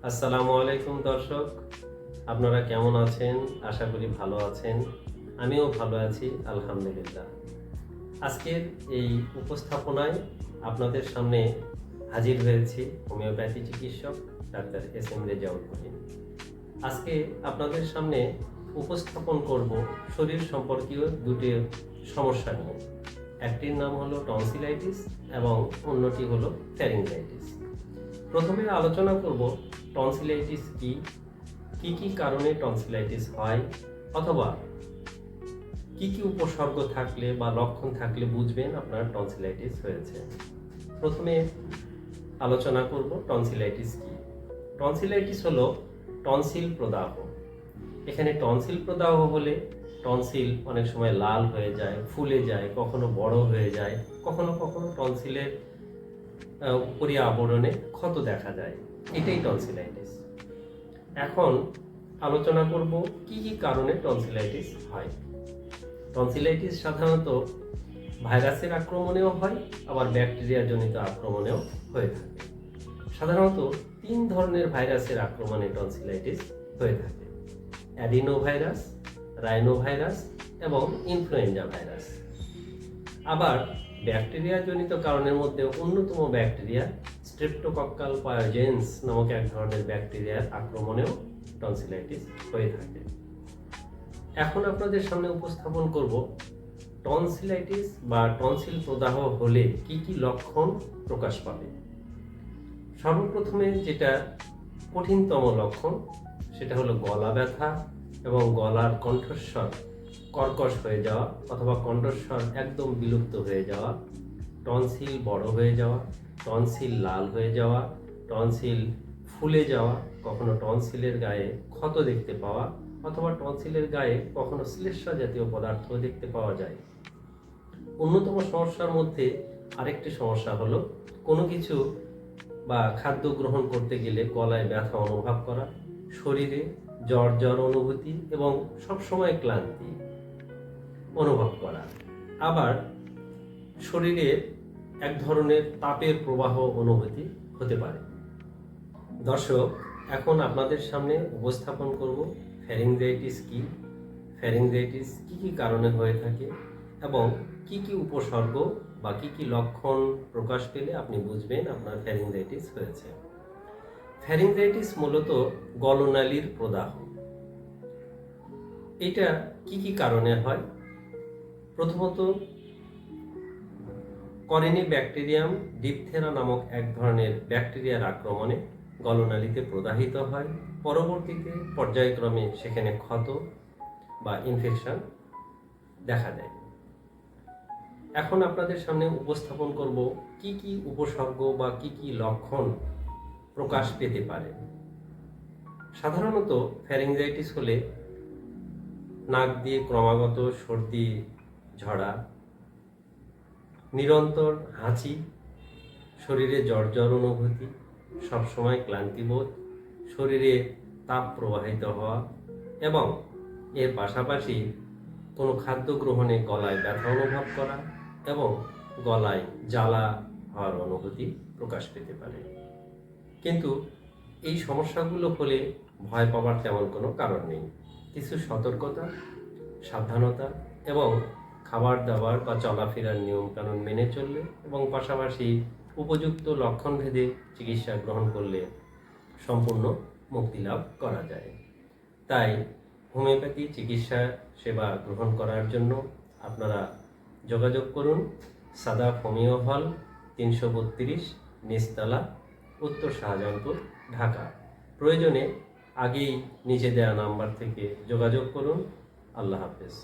আসসালামু আলাইকুম দর্শক, আপনারা কেমন আছেন? আশা করি ভালো আছেন। আমিও ভালো আছি আলহামদুলিল্লাহ। আজকের এই উপস্থাপনায় আপনাদের সামনে হাজির হয়েছি হোমিওপ্যাথি চিকিৎসক ডাক্তার এস.এম. রেজাউল করিম। আজকে আপনাদের সামনে উপস্থাপন করব শরীর সম্পর্কীয় দুটি সমস্যা নিয়ে। একটির নাম হলো টনসিলাইটিস এবং অন্যটি হলো ফ্যারিঞ্জাইটিস। প্রথমে আলোচনা করব টনসিলাইটিস কি কি কারণে টনসিলাইটিস হয়, অথবা কি কি উপসর্গ থাকলে বা লক্ষণ থাকলে বুঝবেন আপনার টনসিলাইটিস হয়েছে। প্রথমে আলোচনা করব টনসিলাইটিস কি। টনসিলাইটিস হলো টনসিল প্রদাহ। এখানে টনসিল প্রদাহ হলে টনসিল অনেক সময় লাল হয়ে যায়, ফুলে যায়, কখনো বড় হয়ে যায়, কখনো কখনো টনসিলের উপরি আবরণে ক্ষত দেখা যায়। এটাই টনসিলাইটিস। এখন আলোচনা করব কি কি কারণে টনসিলাইটিস হয়। টনসিলাইটিস সাধারণত ভাইরাসের আক্রমণেও হয়, আবার ব্যাকটেরিয়া জনিত আক্রমণেও হয়ে থাকে। সাধারণত 3 ধরনের ভাইরাসের আক্রমণে টনসিলাইটিস হয়ে থাকে: অ্যাডিনোভাইরাস, রাইনোভাইরাস এবং ইনফ্লুয়েঞ্জা ভাইরাস। আবার ব্যাকটেরিয়া জনিত কারণের মধ্যে অন্যতম ব্যাকটেরিয়া স্ট্রেপ্টোকক্কাল পায়োজেন্স নামক এক ধরনের ব্যাকটেরিয়ার আক্রমণেও টনসিলাইটিস হয়ে থাকে। এখন আপনাদের সামনে উপস্থাপন করব টনসিলাইটিস বা টনসিল প্রদাহ হলে কি কি লক্ষণ প্রকাশ পাবে। সর্বপ্রথমে যেটা কঠিনতম লক্ষণ সেটা হলো গলা ব্যথা এবং গলার কণ্ঠস্বর কর্কশ হয়ে যাওয়া অথবা কণ্ঠস্বর একদম বিলুপ্ত হয়ে যাওয়া, টনসিল বড় হয়ে যাওয়া, টনসিল লাল হয়ে যাওয়া, টনসিল ফুলে যাওয়া, কখনো টনসিলের গায়ে ক্ষত দেখতে পাওয়া, অথবা টনসিলের গায়ে কখনো শ্লেষ্মা জাতীয় পদার্থ দেখতে পাওয়া যায়। অন্যতম সমস্যার মধ্যে আরেকটি সমস্যা হলো কোনো কিছু বা খাদ্য গ্রহণ করতে গেলে গলায় ব্যথা অনুভব করা, শরীরে জ্বর অনুভূতি এবং সবসময় ক্লান্তি অনুভব করা, আবার শরীরে এক ধরনের তাপের প্রবাহ অনুভূতি হতে পারে। দর্শক, এখন আপনাদের সামনে উপস্থাপন করব ফ্যারিঞ্জাইটিস কি, ফ্যারিঞ্জাইটিস কি কি কারণে হয়ে থাকে এবং কি কি উপসর্গ বা কি কি লক্ষণ প্রকাশ পেলে আপনি বুঝবেন আপনার ফ্যারিঞ্জাইটিস হয়েছে। ফ্যারিঞ্জাইটিস মূলত গলনালীর প্রদাহ। এটা কি কি কারণে হয়? প্রথমত, করেনি ব্যাকটেরিয়াম ডিপথেরা নামক এক ধরনের ব্যাকটেরিয়ার আক্রমণে গলনালীতে প্রদাহিত হয়। পরবর্তীতে পর্যায়ক্রমে সেখানে ক্ষত বা ইনফেকশন দেখা দেয়। এখন আপনাদের সামনে উপস্থাপন করব কি কি উপসর্গ বা কি কি লক্ষণ প্রকাশ পেতে পারে। সাধারণত ফ্যারিঞ্জাইটিস হলে নাক দিয়ে ক্রমাগত সর্দি ঝরা, নিরন্তর হাঁচি, শরীরে জ্বর অনুভূতি, সবসময় ক্লান্তিবোধ, শরীরে তাপ প্রবাহিত হওয়া এবং এর পাশাপাশি কোনো খাদ্য গ্রহণে গলায় ব্যথা অনুভব করা এবং গলায় জ্বালা হওয়ার অনুভূতি প্রকাশ পেতে পারে। কিন্তু এই সমস্যাগুলো হলে ভয় পাওয়ার তেমন কোনো কারণ নেই। কিছু সতর্কতা, সাবধানতা এবং খাবার দাবার বা চলাফেরার নিয়মকানুন মেনে চললে এবং পাশাপাশি উপযুক্ত লক্ষণভেদে চিকিৎসা গ্রহণ করলে সম্পূর্ণ মুক্তি লাভ করা যায়। তাই হোমিওপ্যাথি চিকিৎসা সেবা গ্রহণ করার জন্য আপনারা যোগাযোগ করুন সাদাফ হোমিও হল, 332 নিচতলা, উত্তর শাহজাহানপুর, ঢাকা। প্রয়োজনে আগেই নিচে দেওয়া নাম্বার থেকে যোগাযোগ করুন। আল্লাহ হাফেজ।